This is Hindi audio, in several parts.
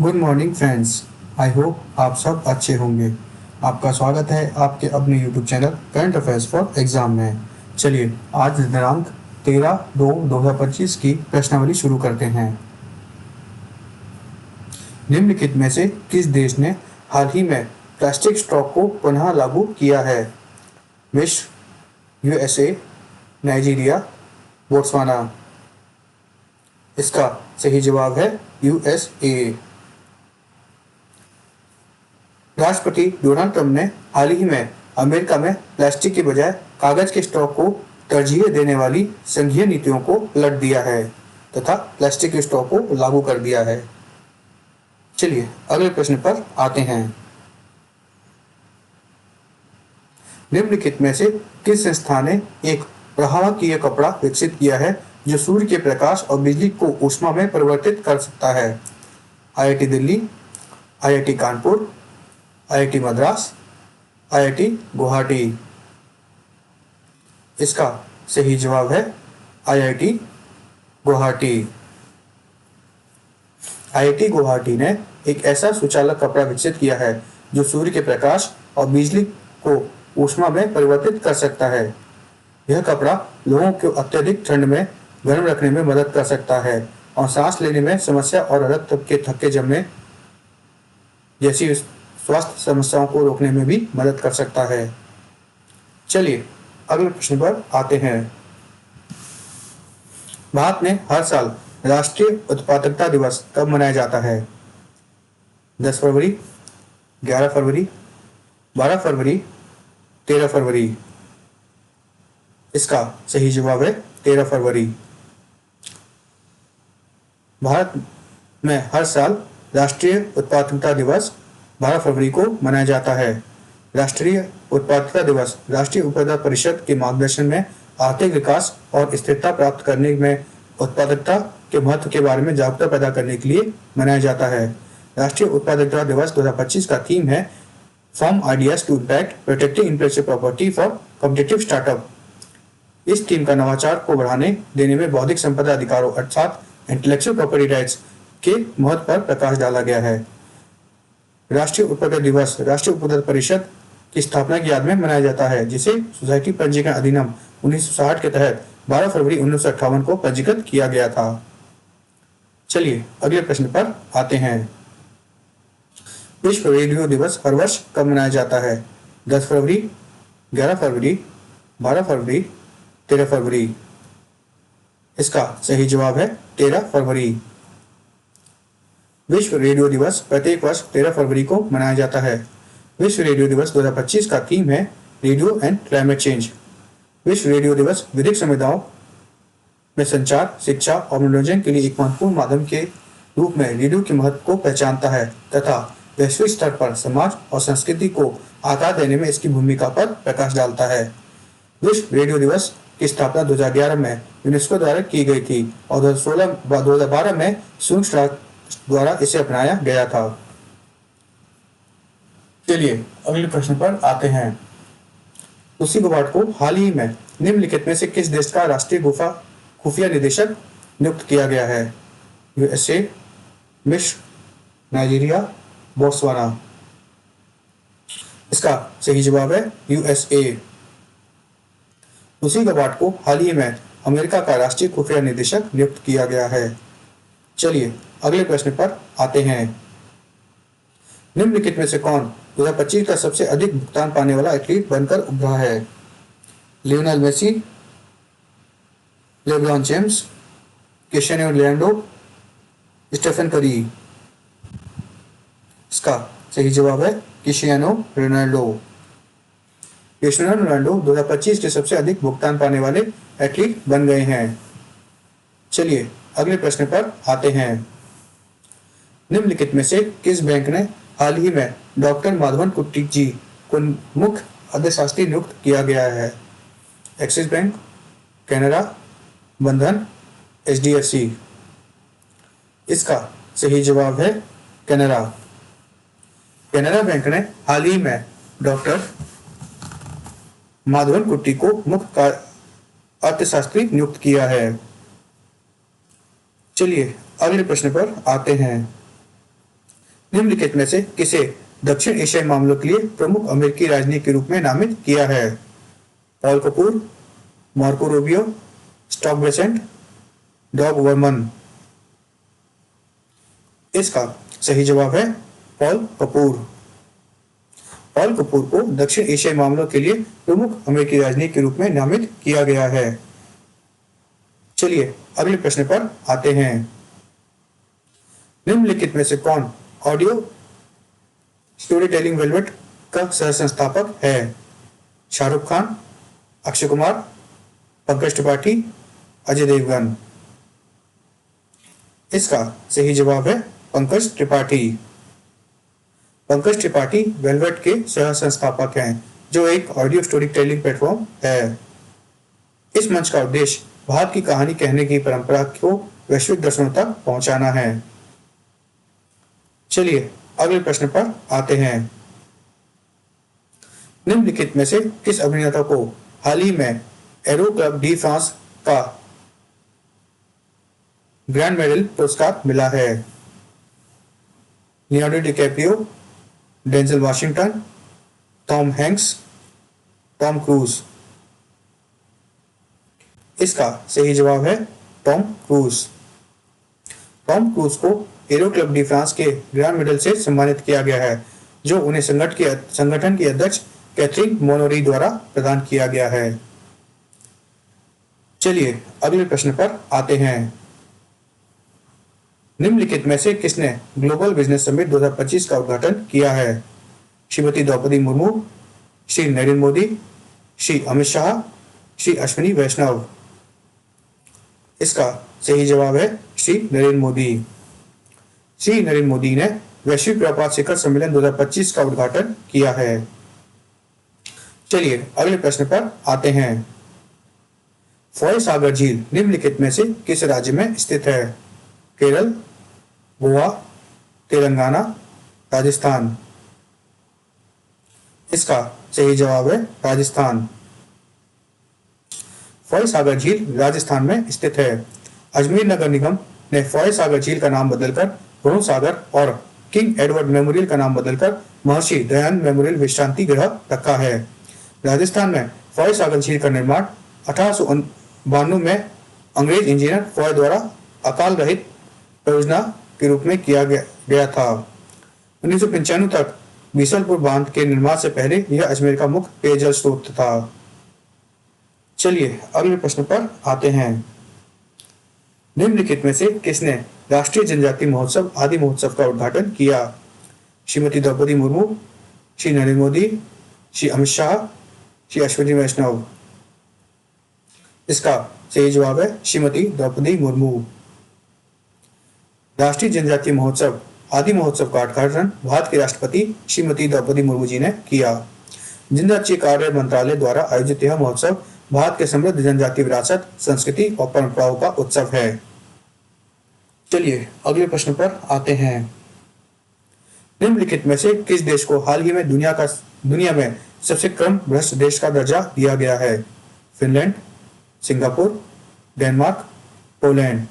Good morning friends. I hope आप सब अच्छे होंगे। आपका स्वागत है आपके अपने YouTube channel current affairs for exam में। चलिए आज दिनांक 13/2/2025 की प्रश्नावली शुरू करते हैं। निम्नलिखित में से किस देश ने हाल ही में प्लास्टिक स्ट्रॉ को पुनः लागू किया है? मिस्र, यूएसए, नाइजीरिया, बोत्सवाना। इसका सही जवाब है यूएसए। राष्ट्रपति डोनाल्ड ट्रंप ने हाल ही में अमेरिका में प्लास्टिक के बजाय कागज के स्ट्रॉ को तरजीह देने वाली संघीय नीतियों को पलट दिया है तथा प्लास्टिक के स्ट्रॉ को लागू कर दिया है। चलिए अगले प्रश्न पर आते हैं। निम्नलिखित में से किस संस्था ने एक प्रवाहकीय कपड़ा विकसित किया है जो सूर्य के प्रकाश और बिजली को ऊष्मा में परिवर्तित कर सकता है? IIT Delhi, IIT Kanpur, IIT Madras, IIT Guwahati. इसका सही जवाब है आईआईटी गुवाहाटी। आईआईटी गुवाहाटी ने एक ऐसा सुचालक कपड़ा विकसित किया है जो सूर्य के प्रकाश और बिजली को ऊष्मा में परिवर्तित कर सकता है। यह कपड़ा लोगों को अत्यधिक ठंड में गर्म रखने में मदद कर सकता है और सांस लेने में समस्या और रक्त के थक्के जमने जैसी स्वास्थ्य समस्याओं को रोकने में भी मदद कर सकता है। चलिए अगले प्रश्न पर आते हैं। भारत में हर साल राष्ट्रीय उत्पादकता दिवस कब मनाया जाता है? 10 फरवरी, 11 फरवरी, 12 फरवरी, 13 फरवरी। इसका सही जवाब है 13 फरवरी। भारत में हर साल राष्ट्रीय उत्पादकता दिवस 12 फरवरी को मनाया जाता है। राष्ट्रीय उत्पादकता दिवस राष्ट्रीय उत्पादकता परिषद के मार्गदर्शन में आर्थिक विकास और स्थिरता प्राप्त करने में उत्पादकता के महत्व के बारे में जागरूकता पैदा करने के लिए मनाया जाता है। राष्ट्रीय उत्पादकता दिवस 2025 का थीम है from ideas to impact protecting intellectual property for competitive startup. इस थीम का नवाचार को बढ़ाने देने में बौद्धिक संपदा अधिकारों अर्थात इंटेलेक्चुअल प्रॉपर्टी राइट्स के महत्व पर प्रकाश डाला गया है। राष्ट्रीय उत्पादकता दिवस राष्ट्रीय उत्पादकता परिषद की स्थापना की याद में मनाया जाता है, जिसे सोसाइटी पंजीकरण अधिनियम 1960 के तहत 12 फरवरी 1958 को पंजीकृत किया गया था। चलिए अगले प्रश्न पर आते हैं। विश्व रेडियो दिवस हर वर्ष कब मनाया जाता है? 10 फरवरी, 11 फरवरी, 12 फरवरी, 13 फरवरी। इसका सही जवाब है 13 फरवरी। विश्व रेडियो दिवस प्रत्येक वर्ष 13 फरवरी को मनाया जाता है। विश्व रेडियो दिवस 2025 का थीम है रेडियो एंड क्लाइमेट चेंज। विश्व रेडियो दिवस विधिक समुदायों में संचार, शिक्षा और मनोरंजन के लिए एक महत्वपूर्ण माध्यम के रूप में रेडियो के महत्व को पहचानता है तथा वैश्विक स्तर पर समाज और संस्कृति को आकार देने में इसकी भूमिका पर प्रकाश डालता है। विश्व रेडियो दिवस की स्थापना 2011 में यूनेस्को द्वारा की गई थी और 2012 में संयुक्त राष्ट्र द्वारा इसे अपनाया गया था। चलिए अगले प्रश्न पर आते हैं। तुलसी गबार्ड को हाल ही में निम्नलिखित में से किस देश का राष्ट्रीय खुफिया निदेशक नियुक्त किया गया है? यूएसए, मिस्र, नाइजीरिया, बोत्सवाना। इसका सही जवाब है यूएसए। तुलसी गबार्ड को हाल ही में अमेरिका का राष्ट्रीय खुफिया निदेशक नियुक्त किया गया है। चलिए अगले प्रश्न पर आते हैं। निम्नलिखित में से कौन 2025 का सबसे अधिक भुगतान पाने वाला एथलीट बनकर उभरा है? Lionel Messi, LeBron James, Cristiano Ronaldo, Stephen Curry. इसका सही जवाब है क्रिस्टियानो रोनाल्डो। क्रिस्टियानो रोनाल्डो 2025 के सबसे अधिक भुगतान पाने वाले एथलीट बन गए हैं। चलिए अगले प्रश्न पर आते हैं। निम्नलिखित में से किस बैंक ने हाल ही में डॉक्टर माधवन कुट्टी जी को मुख्य अर्थशास्त्री नियुक्त किया गया है? एक्सिस बैंक, कैनरा, बंधन, एचडीएफसी। इसका सही जवाब है कैनरा। कैनरा बैंक ने हाल ही में डॉक्टर माधवन कुट्टी को मुख्य अर्थशास्त्री नियुक्त किया है। चलिए अगले प्रश्न पर आते हैं। निम्नलिखित में से किसे दक्षिण एशियाई मामलों के लिए प्रमुख अमेरिकी राजनयिक के रूप में नामित किया है? पॉल कपूर, मार्को रूबियो, स्टॉक ब्रेसेंट, डॉग वर्मन। इसका सही जवाब है पॉल कपूर। पॉल कपूर को दक्षिण एशियाई मामलों के लिए प्रमुख अमेरिकी राजनयिक के रूप में नामित किया गया है। चलिए अगले प्रश्न पर आते हैं। निम्नलिखित में से कौन ऑडियो स्टोरी टेलिंग वेलवेट का सह संस्थापक है? शाहरुख खान, अक्षय कुमार, पंकज त्रिपाठी, अजय देवगन। इसका सही जवाब है पंकज त्रिपाठी। पंकज त्रिपाठी वेलवेट के सह संस्थापक हैं, जो एक ऑडियो स्टोरी टेलिंग प्लेटफॉर्म है। इस मंच का उद्देश्य भारत की कहानी कहने की परंपरा को वैश्विक दर्शकों तक पहुंचाना है। चलिए अगले प्रश्न पर आते हैं। निम्नलिखित में से किस अभिनेता को हाल ही में एरो क्लब डी फ्रांस का ग्रैंड मेडल पुरस्कार मिला है? Leonardo DiCaprio, Denzel Washington, Tom Hanks, Tom cruise. इसका सही जवाब है टॉम क्रूज। टॉम क्रूज को एरो क्लब डी फ्रांस के ग्रैंड मेडल से सम्मानित किया गया है, जो उन्हें संगठन की अध्यक्ष कैथरीन मोनोरी द्वारा प्रदान किया गया है। चलिए अगले प्रश्न पर आते हैं। निम्नलिखित में से किसने ग्लोबल बिजनेस समिट 2025 का उद्घाटन किया है? श्रीमती द्रौपदी मुर्मू, श्री नरेंद्र मोदी, श्री अमित शाह, श्री अश्विनी वैष्णव। इसका सही जवाब है श्री नरेंद्र मोदी। श्री नरेंद्र मोदी ने वैश्विक व्यापार शिखर सम्मेलन 2025 का उद्घाटन किया है। चलिए अगले प्रश्न पर आते हैं। फॉय सागर झील निम्नलिखित में से किस राज्य में स्थित है? केरल, गोवा, तेलंगाना, राजस्थान। इसका सही जवाब है राजस्थान। फॉय सागर झील राजस्थान में स्थित है। अजमेर नगर निगम ने फॉय सागर झील का नाम बदलकर वरुण सागर और किंग एडवर्ड मेमोरियल का नाम बदलकर महर्षि दयानंद मेमोरियल विश्रांति गृह रखा है। राजस्थान में फॉय सागर झील का निर्माण 1892 में अंग्रेज इंजीनियर फॉय द्वारा अकाल रहित परियोजना के रूप में किया गया था। 1995 तक बीसलपुर बांध के निर्माण से पहले यह अजमेर का मुख्य पेयजल स्रोत था। चलिए अगले प्रश्न पर आते हैं। निम्नलिखित में से किसने राष्ट्रीय जनजाति महोत्सव आदि महोत्सव का उद्घाटन किया? श्रीमती द्रौपदी मुर्मू, श्री नरेंद्र मोदी, श्री अमित शाह, श्री अश्विनी वैष्णव। इसका सही जवाब है श्रीमती द्रौपदी मुर्मू। राष्ट्रीय जनजातीय महोत्सव आदि महोत्सव का उद्घाटन भारत के राष्ट्रपति श्रीमती द्रौपदी मुर्मू जी ने किया। जनजातीय कार्य मंत्रालय द्वारा आयोजित यह महोत्सव भारत के समृद्ध जनजातीय विरासत, संस्कृति और परंपराओं का उत्सव है। चलिए अगले प्रश्न पर आते हैं। निम्नलिखित में से किस देश को हाल ही में दुनिया में सबसे कम भ्रष्ट देश का दर्जा दिया गया है? Finland, Singapore, Denmark, Poland.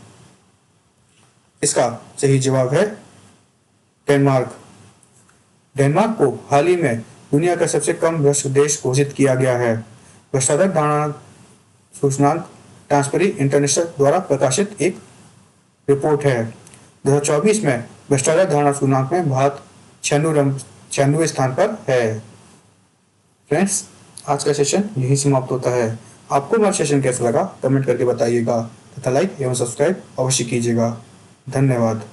इसका सही जवाब है डेनमार्क। डेनमार्क को हाल ही में दुनिया का सबसे कम भ्रष्ट देश घोषित किया गया है। भ्रष्टाचार धारणा सूचकांक ट्रांसपेरेंसी इंटरनेशनल द्वारा प्रकाशित एक रिपोर्ट है। 2024 में भ्रष्टाचार धारणा सूचकांक में भारत 96वें स्थान पर है। फ्रेंड्स, आज का सेशन यही समाप्त होता है। आपको हमारा सेशन कैसा लगा कमेंट करके बताइएगा तथा लाइक एवं सब्सक्राइब अवश्य कीजिएगा। धन्यवाद।